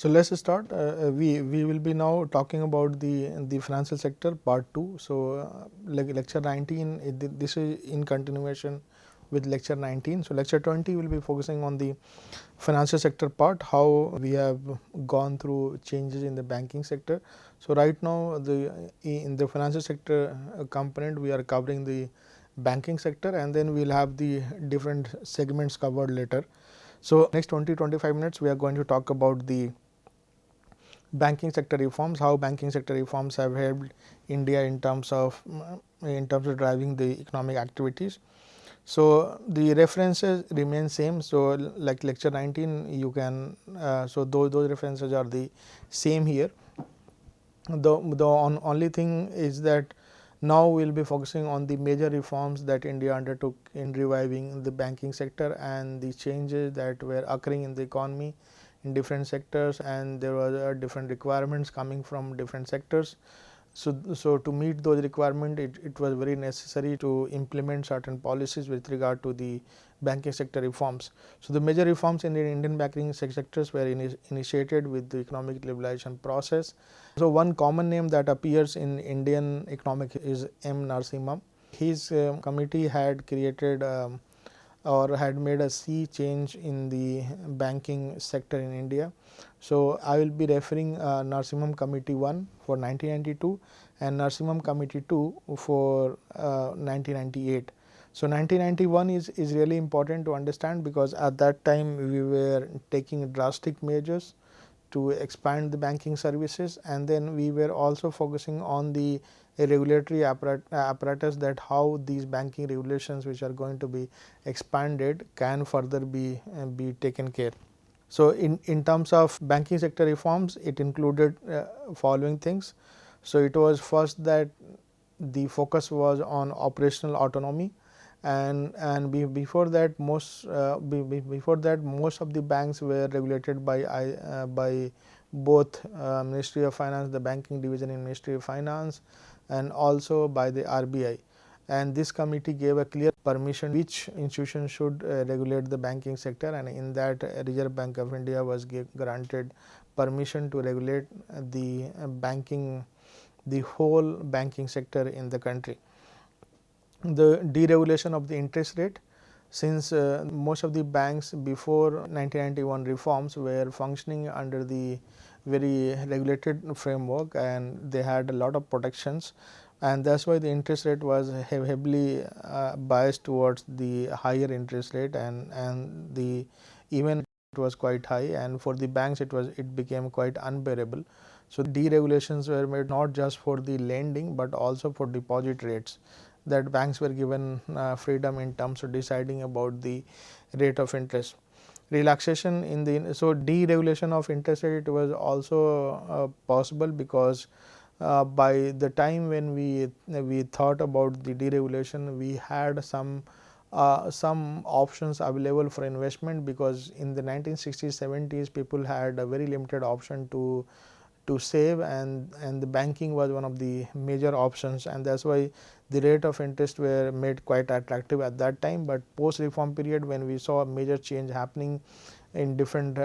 So let's start. We will be now talking about the financial sector part 2. So like lecture 19, this is in continuation with lecture 19. So lecture 20 will be focusing on the financial sector part, how we have gone through changes in the banking sector. So right now in the financial sector component, we are covering the banking sector, and then we will have the different segments covered later. So next 20-25 minutes we are going to talk about the banking sector reforms, how banking sector reforms have helped India in terms of driving the economic activities. So the references remain same. So like lecture 19, you can so those references are the same here. The only thing is that now we will be focusing on the major reforms that India undertook in reviving the banking sector and the changes that were occurring in the economy in different sectors, and there were different requirements coming from different sectors. So to meet those requirements, it was very necessary to implement certain policies with regard to the banking sector reforms. So the major reforms in the Indian banking sectors were initiated with the economic liberalization process. So one common name that appears in Indian economic is M. Narasimhan. His committee had created or had made a sea change in the banking sector in India. So I will be referring Narasimhan Committee 1 for 1992 and Narasimhan Committee 2 for 1998. So 1991 is really important to understand, because at that time we were taking drastic measures to expand the banking services, and then we were also focusing on the regulatory apparatus, that how these banking regulations which are going to be expanded can further be taken care. So in terms of banking sector reforms, it included following things. So it was first that the focus was on operational autonomy, and before that most of the banks were regulated by both Ministry of Finance, the banking division in Ministry of Finance, and also by the RBI. And this committee gave a clear permission which institution should regulate the banking sector, and in that Reserve Bank of India was granted permission to regulate the whole banking sector in the country. The deregulation of the interest rate, since most of the banks before 1991 reforms were functioning under the very regulated framework, and they had a lot of protections, and that is why the interest rate was heavily biased towards the higher interest rate, and the even it was quite high, and for the banks it became quite unbearable. So deregulations were made not just for the lending but also for deposit rates, that banks were given freedom in terms of deciding about the rate of interest. Relaxation in the deregulation of interest rate was also possible, because by the time when we thought about the deregulation, we had some options available for investment, because in the 1960s 70s people had a very limited option to save, and the banking was one of the major options, and that is why the rate of interest were made quite attractive at that time. But post reform period, when we saw a major change happening in different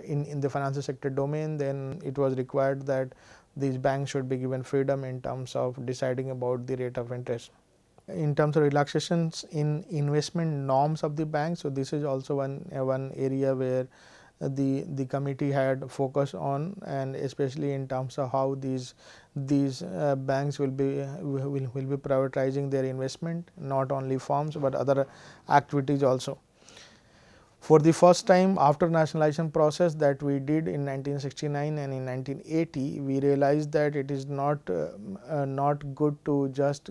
in the financial sector domain, then it was required that these banks should be given freedom in terms of deciding about the rate of interest. In terms of relaxations in investment norms of the bank, so this is also one area where the committee had focused on, and especially in terms of how these banks will be prioritizing their investment, not only firms but other activities also. For the first time after nationalization process that we did in 1969 and in 1980, we realized that it is not good to just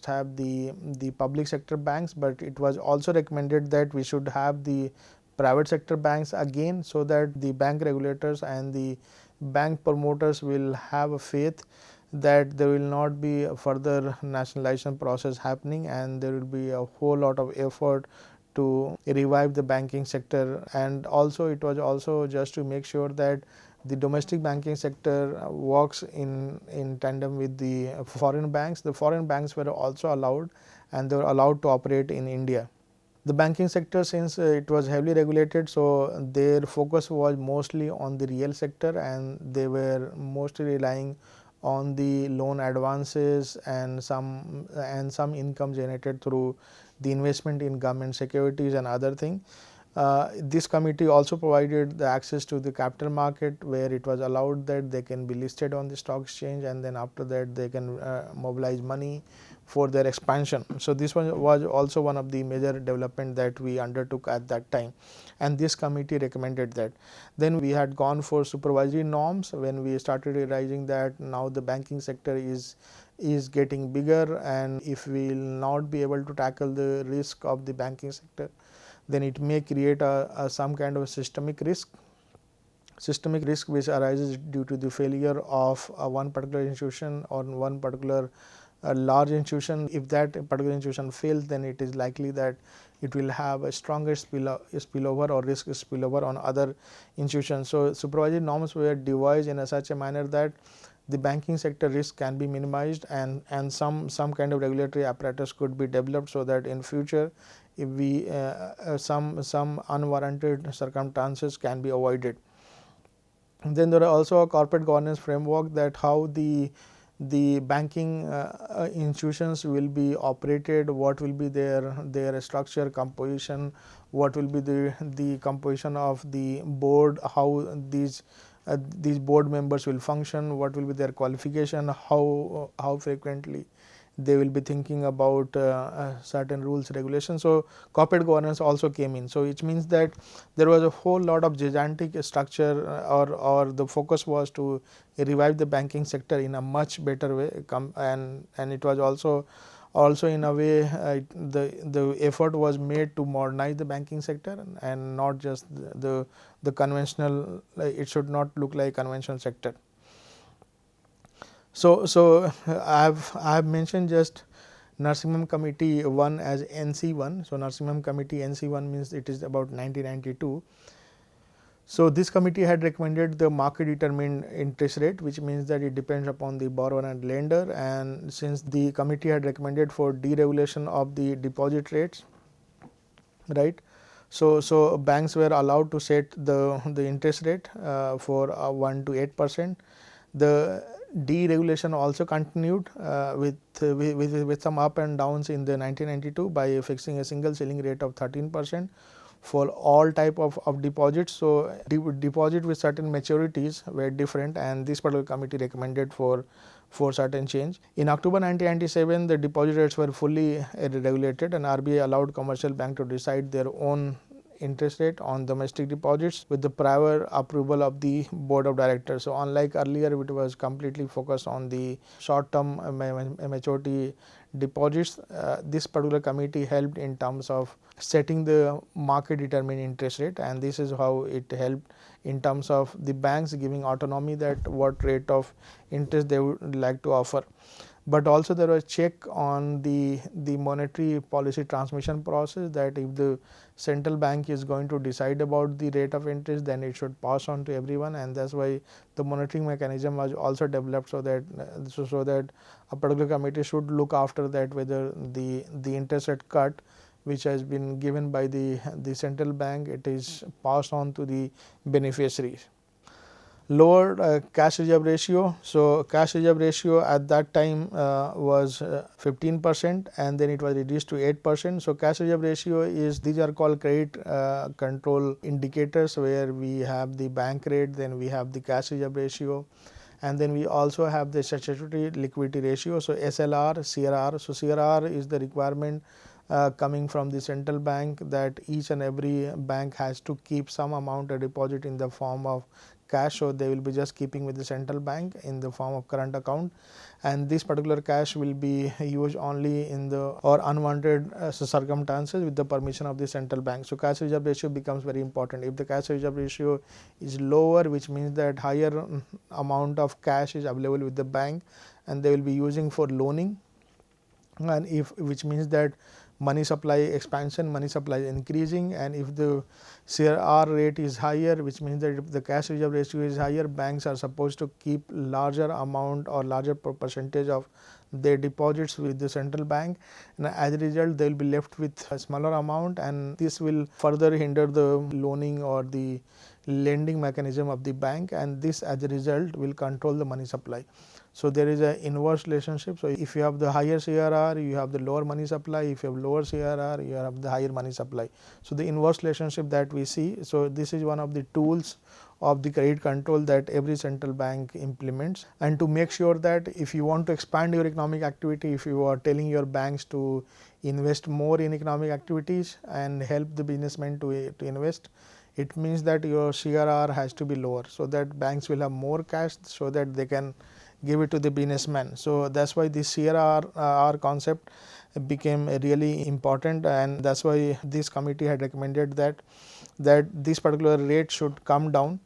have the public sector banks, but it was also recommended that we should have the private sector banks again, so that the bank regulators and the bank promoters will have a faith that there will not be a further nationalization process happening, and there will be a whole lot of effort to revive the banking sector. And also it was also just to make sure that the domestic banking sector works in tandem with the foreign banks. The foreign banks were also allowed, and they were allowed to operate in India. The banking sector, since it was heavily regulated, so their focus was mostly on the real sector, and they were mostly relying on the loan advances and some income generated through the investment in government securities and other thing. This committee also provided the access to the capital market, where it was allowed that they can be listed on the stock exchange, and then after that they can mobilize money for their expansion. So this one was also one of the major development that we undertook at that time, and this committee recommended that. Then we had gone for supervisory norms when we started realizing that now the banking sector is getting bigger, and if we will not be able to tackle the risk of the banking sector, then it may create some kind of systemic risk which arises due to the failure of one particular institution or one particular large institution. If that particular institution fails, then it is likely that it will have a stronger spillover or risk spillover on other institutions. So supervisory norms were devised in such a manner that the banking sector risk can be minimized, and some kind of regulatory apparatus could be developed, so that in future if we some unwarranted circumstances can be avoided. Then there are also a corporate governance framework, that how the banking institutions will be operated, what will be their structure, composition, what will be the composition of the board, how these board members will function, what will be their qualification, how frequently they will be thinking about certain rules, regulations. So corporate governance also came in. So it means that there was a whole lot of gigantic structure, or the focus was to revive the banking sector in a much better way, and it was also in a way the effort was made to modernize the banking sector, and not just the conventional, it should not look like conventional sector. So I have mentioned just Narasimhan Committee 1 as NC1. So Narasimhan Committee NC1 means it is about 1992. So this committee had recommended the market determined interest rate, which means that it depends upon the borrower and lender. And since the committee had recommended for deregulation of the deposit rates, right? So banks were allowed to set the interest rate for 1 to 8%. The deregulation also continued with some up and downs in the 1992 by fixing a single ceiling rate of 13% for all type of deposits. So deposit with certain maturities were different, and this particular committee recommended for certain change. In October 1997, the deposit rates were fully regulated, and RBI allowed commercial bank to decide their own interest rate on domestic deposits with the prior approval of the board of directors. So unlike earlier, it was completely focused on the short term maturity deposits. This particular committee helped in terms of setting the market determined interest rate, and this is how it helped in terms of the banks giving autonomy that what rate of interest they would like to offer. But also there was check on the monetary policy transmission process, that if the central bank is going to decide about the rate of interest, then it should pass on to everyone, and that's why the monitoring mechanism was also developed, so that a particular committee should look after that, whether the interest rate cut which has been given by the central bank, it is passed on to the beneficiaries. Lower cash reserve ratio. So cash reserve ratio at that time was 15%, and then it was reduced to 8%. So cash reserve ratio is, these are called credit control indicators, where we have the bank rate, then we have the cash reserve ratio, and then we also have the statutory liquidity ratio. So SLR, CRR. So CRR is the requirement coming from the central bank, that each and every bank has to keep some amount of deposit in the form of cash, so they will be just keeping with the central bank in the form of current account, and this particular cash will be used only in the or unwanted circumstances with the permission of the central bank. So cash reserve ratio becomes very important. If the cash reserve ratio is lower, which means that higher amount of cash is available with the bank, and they will be using for loaning, and which means that money supply expansion, money supply increasing, and if the CRR rate is higher, which means that if the cash reserve ratio is higher, banks are supposed to keep larger amount or larger percentage of their deposits with the central bank, and as a result they will be left with a smaller amount, and this will further hinder the loaning or the lending mechanism of the bank, and this as a result will control the money supply. So, there is an inverse relationship. So, if you have the higher CRR, you have the lower money supply. If you have lower CRR, you have the higher money supply. So, the inverse relationship that we see. So, this is one of the tools of the credit control that every central bank implements. And to make sure that if you want to expand your economic activity, if you are telling your banks to invest more in economic activities and help the businessmen to invest, it means that your CRR has to be lower, so that banks will have more cash so that they can give it to the businessman. So, that is why this CRR concept became really important, and that is why this committee had recommended that this particular rate should come down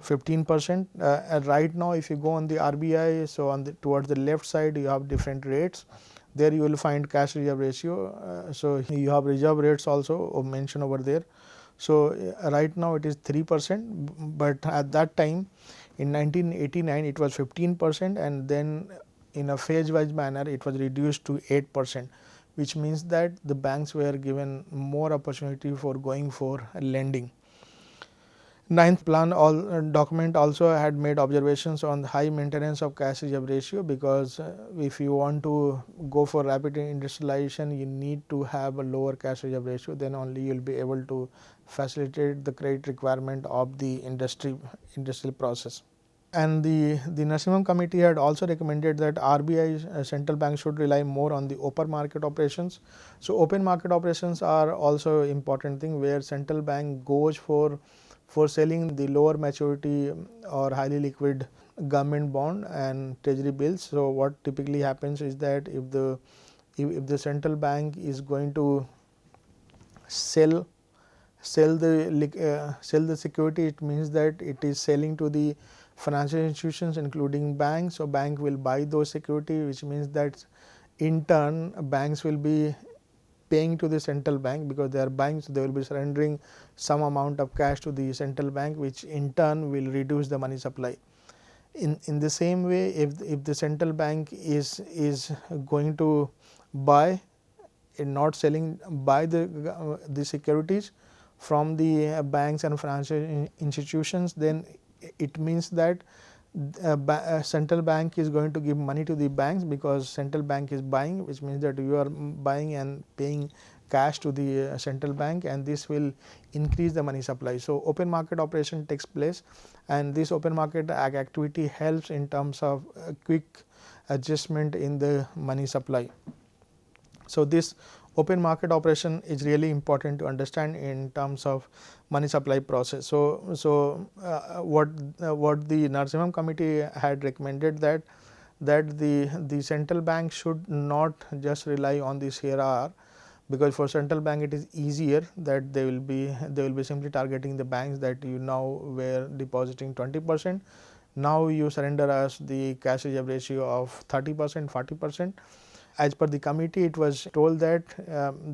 15%. Right now if you go on the RBI, so on towards the left side you have different rates. There you will find cash reserve ratio. So, you have reserve rates also mentioned over there. So, right now it is 3%, but at that time in 1989 it was 15%, and then in a phase wise manner it was reduced to 8%, which means that the banks were given more opportunity for going for lending. Ninth plan document also had made observations on the high maintenance of cash reserve ratio, because if you want to go for rapid industrialization, you need to have a lower cash reserve ratio, then only you will be able to facilitate the credit requirement of the industrial process. And the Narasimhan committee had also recommended that RBI central bank should rely more on the open market operations. So, open market operations are also important thing, where central bank goes for selling the lower maturity or highly liquid government bond and treasury bills. So, what typically happens is that if the central bank is going to sell the security, it means that it is selling to the financial institutions including banks. So, bank will buy those security, which means that in turn banks will be paying to the central bank, because they are buying, so they will be surrendering some amount of cash to the central bank, which in turn will reduce the money supply. In the same way, if the central bank is going to buy and not selling, buy the securities from the banks and financial institutions, then it means that central bank is going to give money to the banks, because central bank is buying, which means that you are buying and paying cash to the central bank, and this will increase the money supply. So, open market operation takes place, and this open market activity helps in terms of quick adjustment in the money supply. So, this open market operation is really important to understand in terms of money supply process. So, what the Narasimhan committee had recommended, that the central bank should not just rely on the CRR, because for central bank it is easier that they will be simply targeting the banks that you now were depositing 20%. Now, you surrender us the cash reserve ratio of 30%, 40%. As per the committee, it was told that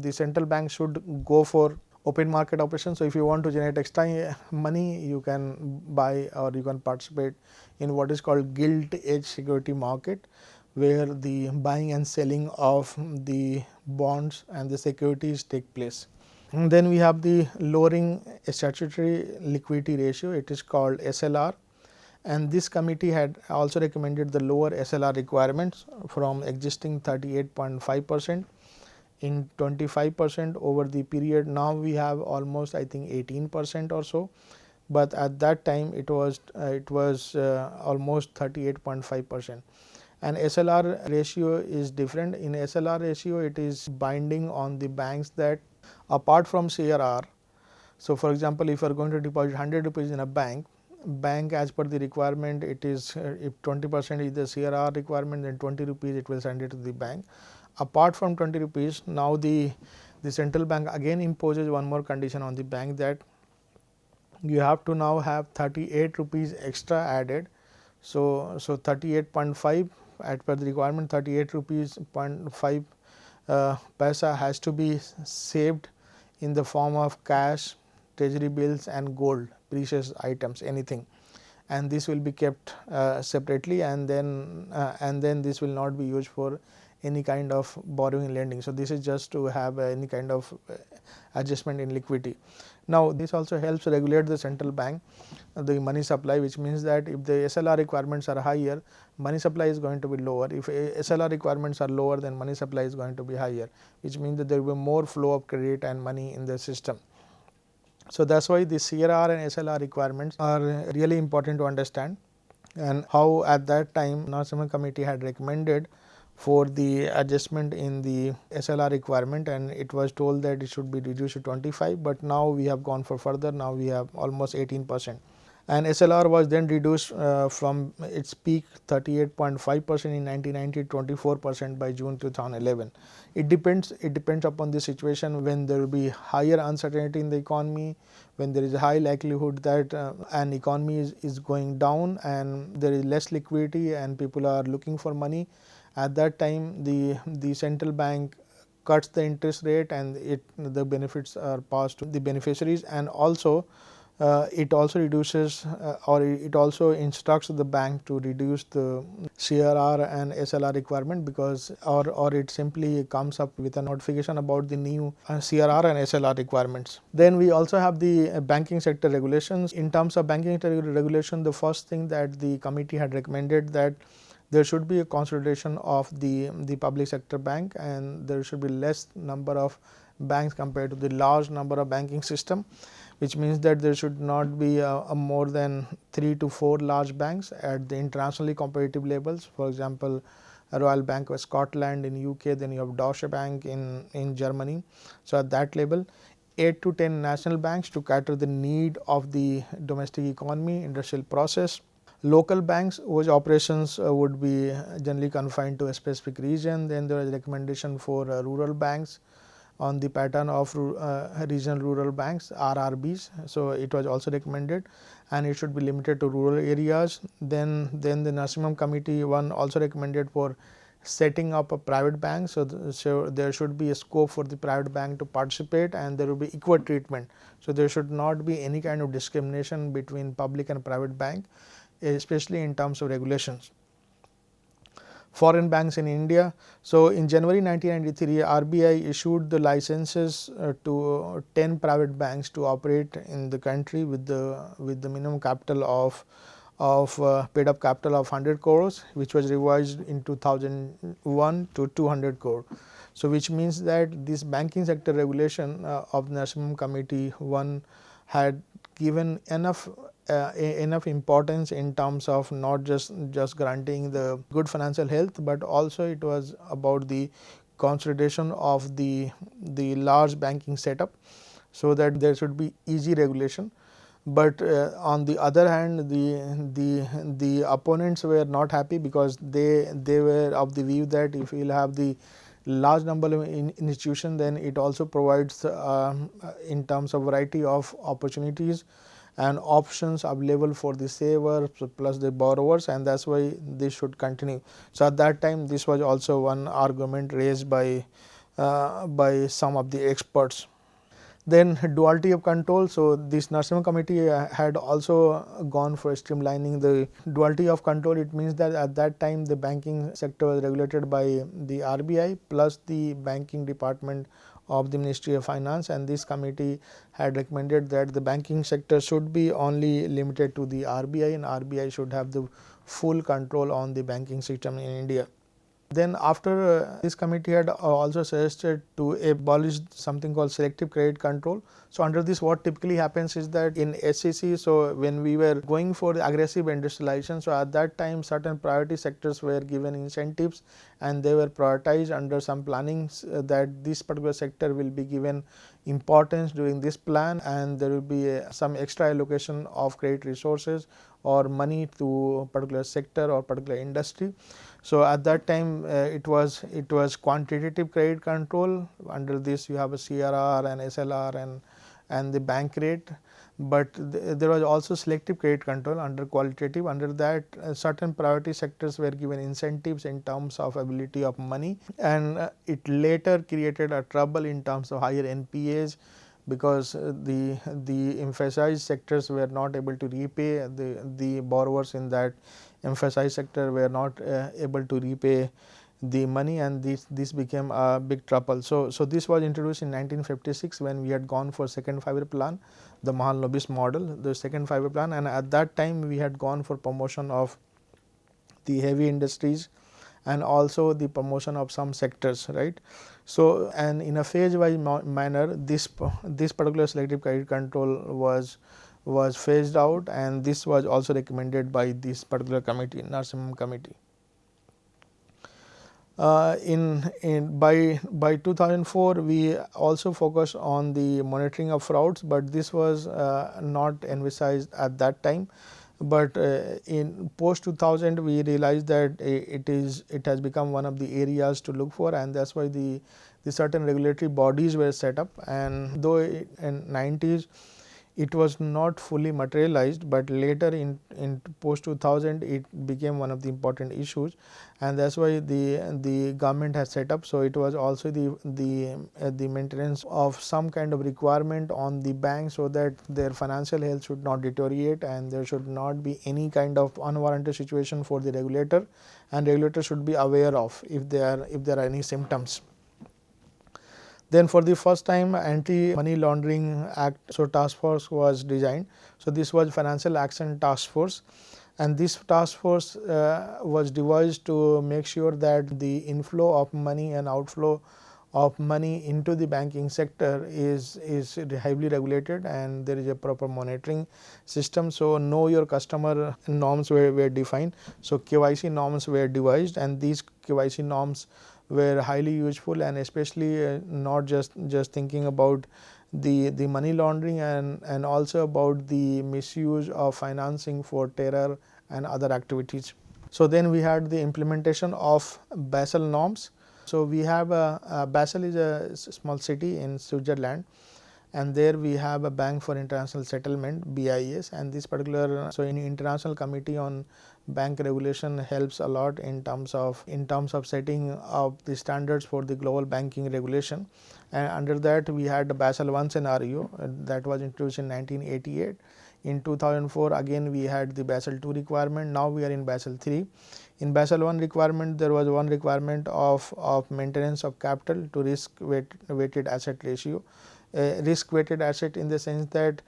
the central bank should go for open market operations. So, if you want to generate extra money, you can buy or you can participate in what is called gilt edge security market, where the buying and selling of the bonds and the securities take place. And then we have the lowering statutory liquidity ratio, it is called SLR. And this committee had also recommended the lower SLR requirements from existing 38.5% in 25% over the period. Now, we have almost I think 18% or so, but at that time it was almost 38.5%. And SLR ratio is different. In SLR ratio, it is binding on the banks that apart from CRR. So, for example, if you are going to deposit 100 rupees in a bank as per the requirement, it is if 20% is the CRR requirement, then 20 rupees it will send it to the bank. Apart from 20 rupees, now the central bank again imposes one more condition on the bank, that you have to now have 38 rupees extra added. So, 38.5 as per the requirement, 38 rupees 0.5 paisa has to be saved in the form of cash, treasury bills and gold, precious items, anything. and this will be kept separately, and then this will not be used for any kind of borrowing and lending. So, this is just to have any kind of adjustment in liquidity. Now, this also helps regulate the central bank the money supply, which means that if the SLR requirements are higher, money supply is going to be lower. If SLR requirements are lower, then money supply is going to be higher, which means that there will be more flow of credit and money in the system. So, that is why the CRR and SLR requirements are really important to understand, and how at that time non-performing committee had recommended for the adjustment in the SLR requirement, and it was told that it should be reduced to 25, but now we have gone for further. Now, we have almost 18%, and SLR was then reduced from its peak 38.5% in 1990 to 24% by June 2011. It depends upon the situation. When there will be higher uncertainty in the economy, when there is a high likelihood that an economy is going down and there is less liquidity and people are looking for money, at that time the central bank cuts the interest rate, and the benefits are passed to the beneficiaries, and also it also reduces or it also instructs the bank to reduce the CRR and SLR requirement, because or it simply comes up with a notification about the new CRR and SLR requirements. Then we also have the banking sector regulations. In terms of banking sector regulation, the first thing that the committee had recommended that there should be a consolidation of the public sector bank, and there should be less number of banks compared to the large number of banking system, which means that there should not be a more than 3 to 4 large banks at the internationally competitive levels. For example, Royal Bank of Scotland in UK, then you have Deutsche Bank in Germany. So, at that level, 8 to 10 national banks to cater the need of the domestic economy, industrial process. Local banks whose operations would be generally confined to a specific region. Then there is a recommendation for rural banks on the pattern of regional rural banks, RRBs. So, it was also recommended, and it should be limited to rural areas. Then the Narasimhan committee one also recommended for setting up a private bank. So, there should be a scope for the private bank to participate, and there will be equal treatment. So, there should not be any kind of discrimination between public and private bank, especially in terms of regulations. Foreign banks in India. So, in January 1993, RBI issued the licenses to 10 private banks to operate in the country with the minimum capital of paid up capital of 100 crores, which was revised in 2001 to 200 crore. So, which means that this banking sector regulation of the Narasimhan Committee one had given enough importance in terms of not just granting the good financial health, but also it was about the consolidation of the large banking setup, so that there should be easy regulation. But on the other hand, the opponents were not happy, because they were of the view that if you will have the large number of institutions, then it also provides in terms of variety of opportunities and options available for the savers plus the borrowers, and that is why this should continue. So, at that time this was also one argument raised by some of the experts. Then duality of control. So, this Narasimhan committee had also gone for streamlining the duality of control. It means that at that time the banking sector was regulated by the RBI plus the banking department of the Ministry of Finance, and this committee had recommended that the banking sector should be only limited to the RBI, and RBI should have the full control on the banking system in India. Then after this committee had also suggested to abolish something called selective credit control. So, under this what typically happens is that in SEC, so when we were going for the aggressive industrialization, so at that time certain priority sectors were given incentives, and they were prioritized under some plannings that this particular sector will be given importance during this plan, and there will be some extra allocation of credit resources or money to a particular sector or particular industry. So, at that time it was quantitative credit control. Under this you have a CRR and SLR and the bank rate, but there was also selective credit control under qualitative. Under that certain priority sectors were given incentives in terms of ability of money, and it later created a trouble in terms of higher NPAs, because the emphasized sectors were not able to repay, the borrowers in that emphasized sector were not able to repay the money, and this became a big trouble. So this was introduced in 1956 when we had gone for second 5-year plan, the Mahalanobis model, the second 5-year plan, and at that time we had gone for promotion of the heavy industries and also the promotion of some sectors, right. So and in a phase wise manner, this particular selective credit control was phased out, and this was also recommended by this particular committee, Narasimhan committee. By 2004 we also focused on the monitoring of frauds, but this was not emphasized at that time. But in post 2000 we realized that it has become one of the areas to look for, and that's why the certain regulatory bodies were set up. And though in 90s it was not fully materialized, but later in post 2000 it became one of the important issues, and that's why the government has set up. So it was also the maintenance of some kind of requirement on the bank, so that their financial health should not deteriorate and there should not be any kind of unwarranted situation for the regulator, and regulator should be aware of if there are any symptoms. Then for the first time Anti Money Laundering Act, so task force was designed. So this was Financial Action Task Force, and this task force was devised to make sure that the inflow of money and outflow of money into the banking sector is heavily regulated, and there is a proper monitoring system. So know your customer norms were defined. So KYC norms were devised, and these KYC norms were highly useful, and especially not just thinking about the money laundering and also about the misuse of financing for terror and other activities. So then we had the implementation of Basel norms. So we have Basel is a small city in Switzerland, and there we have a Bank for International Settlement, BIS, and this particular, so in International Committee on Bank Regulation helps a lot in terms of setting up the standards for the global banking regulation. And under that we had the Basel I scenario that was introduced in 1988. In 2004 again we had the Basel II requirement. Now we are in Basel III. In Basel I requirement there was one requirement of maintenance of capital to risk weighted asset ratio. Risk weighted asset in the sense that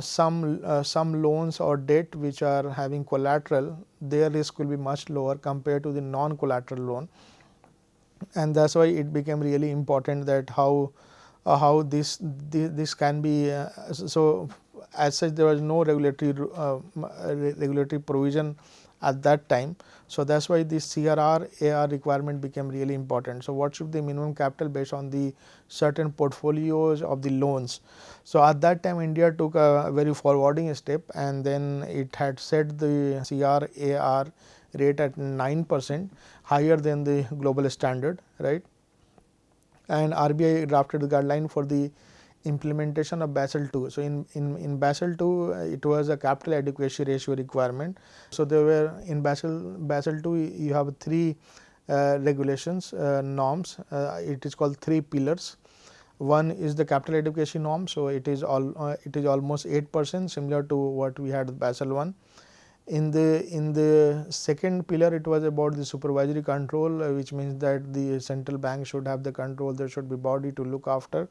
some loans or debt which are having collateral, their risk will be much lower compared to the non collateral loan, and that's why it became really important that how this can be. So as such there was no regulatory provision at that time. So that's why this CRR AR requirement became really important. So what should be the minimum capital based on the certain portfolios of the loans. So at that time India took a very forwarding step, and then it had set the CRR AR rate at 9%, higher than the global standard, right. And RBI drafted the guideline for the implementation of Basel II. So in Basel II it was a capital adequacy ratio requirement. So there were in Basel II you have three regulations, norms. It is called three pillars. One is the capital adequacy norm. So it is almost 8%, similar to what we had with Basel I. In the second pillar it was about the supervisory control, which means that the central bank should have the control, there should be body to look after.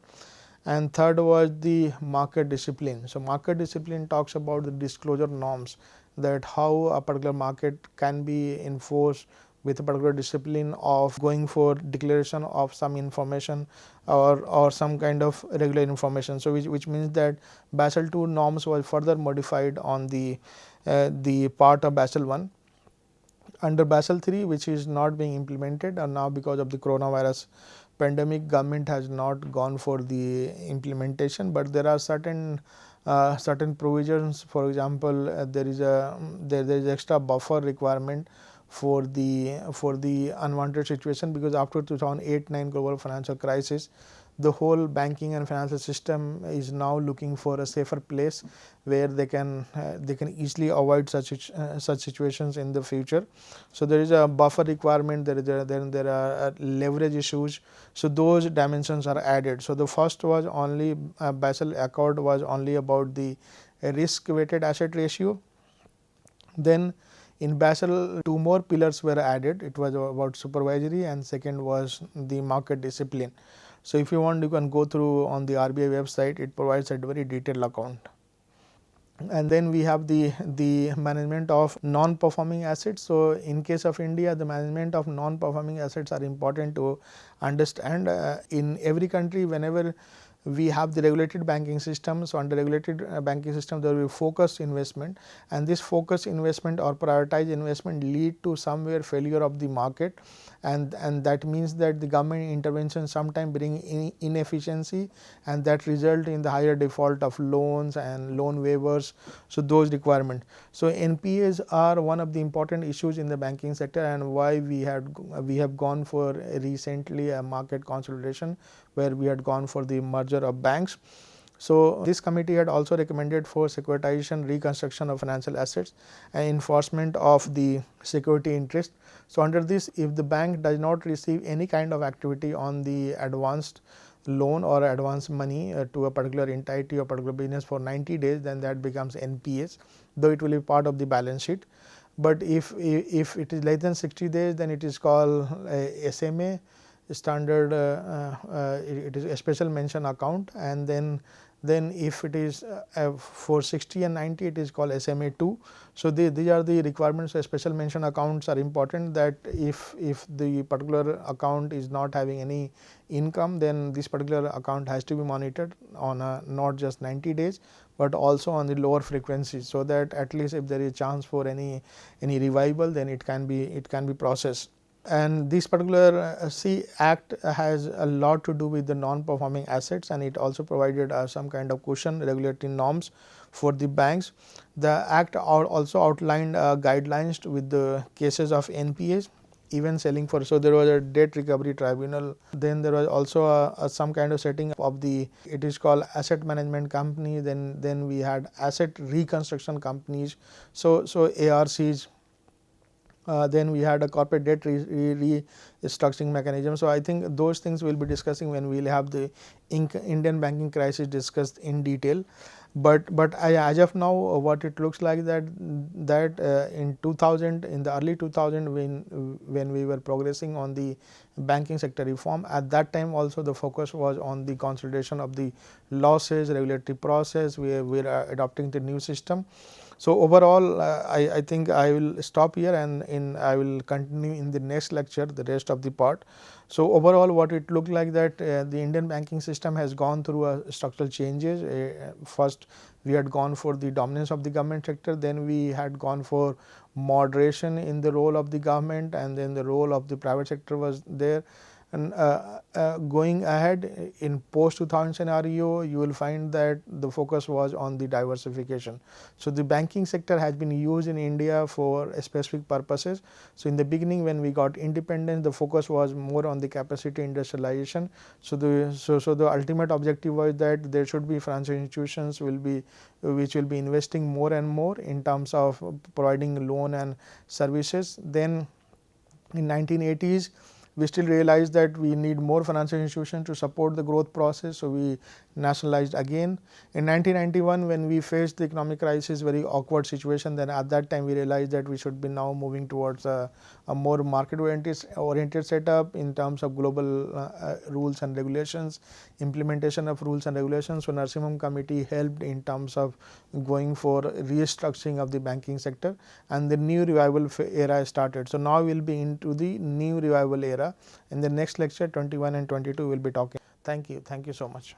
And third was the market discipline. So market discipline talks about the disclosure norms, that how a particular market can be enforced with a particular discipline of going for declaration of some information or some kind of regular information. So which means that Basel II norms was further modified on the part of Basel I. Under Basel III, which is not being implemented, and now because of the coronavirus pandemic, government has not gone for the implementation, but there are certain provisions. For example, there is extra buffer requirement for the unwanted situation, because after 2008-9 global financial crisis, the whole banking and financial system is now looking for a safer place where they can easily avoid such situations in the future. So there is a buffer requirement, there are leverage issues. So those dimensions are added. So the first was only Basel Accord was only about the risk weighted asset ratio. Then in Basel, two more pillars were added. It was about supervisory, and second was the market discipline. So if you want, you can go through on the RBI website. It provides a very detailed account. And then we have the management of non-performing assets. So in case of India, the management of non-performing assets are important to understand. In every country, whenever we have the regulated banking system, so under regulated banking system there will be focused investment, and this focused investment or prioritized investment lead to somewhere failure of the market, and that means that the government intervention sometimes bring inefficiency, and that result in the higher default of loans and loan waivers. So those requirements. So NPAs are one of the important issues in the banking sector, and why we have gone for recently a market consolidation where we had gone for the merger of banks. So this committee had also recommended for securitization, reconstruction of financial assets, and enforcement of the security interest. So under this, if the bank does not receive any kind of activity on the advanced loan or advance money to a particular entity or particular business for 90 days, then that becomes NPAs, though it will be part of the balance sheet. But if it is less than 60 days, then it is called SMA, standard, it is a special mention account, and then if it is for 60 and 90, it is called SMA 2. So these are the requirements. So special mention accounts are important, that if the particular account is not having any income, then this particular account has to be monitored on not just 90 days, but also on the lower frequencies, so that at least if there is chance for any revival, then it can be processed. And this particular Act has a lot to do with the non-performing assets, and it also provided some kind of cushion regulatory norms for the banks. The Act also outlined guidelines with the cases of NPAs, even selling for. So there was a debt recovery tribunal. Then there was also some kind of setting of it is called asset management company. Then we had asset reconstruction companies. So ARCs. Then we had a corporate debt restructuring mechanism. So I think those things we will be discussing when we will have the Indian banking crisis discussed in detail. But as of now, what it looks like that in 2000, in the early 2000, when we were progressing on the banking sector reform, at that time also the focus was on the consolidation of the losses, regulatory process. We are adopting the new system. So overall, I think I will stop here, and I will continue in the next lecture the rest of the part. So overall, what it looked like that the Indian banking system has gone through structural changes. First, we had gone for the dominance of the government sector. Then we had gone for moderation in the role of the government, and then the role of the private sector was there. And going ahead in post 2000 scenario, you will find that the focus was on the diversification. So the banking sector has been used in India for specific purposes. So in the beginning, when we got independence, the focus was more on the capacity industrialization. So the ultimate objective was that there should be financial institutions which will be investing more and more in terms of providing loan and services. Then in 1980s, we still realized that we need more financial institutions to support the growth process. So we nationalized again. In 1991, when we faced the economic crisis, very awkward situation, then at that time we realized that we should be now moving towards a more market oriented setup in terms of global rules and regulations, implementation of rules and regulations. So Narasimhan committee helped in terms of going for restructuring of the banking sector, and the new revival era started. So now we will be into the new revival era. In the next lecture 21 and 22 we will be talking. Thank you so much.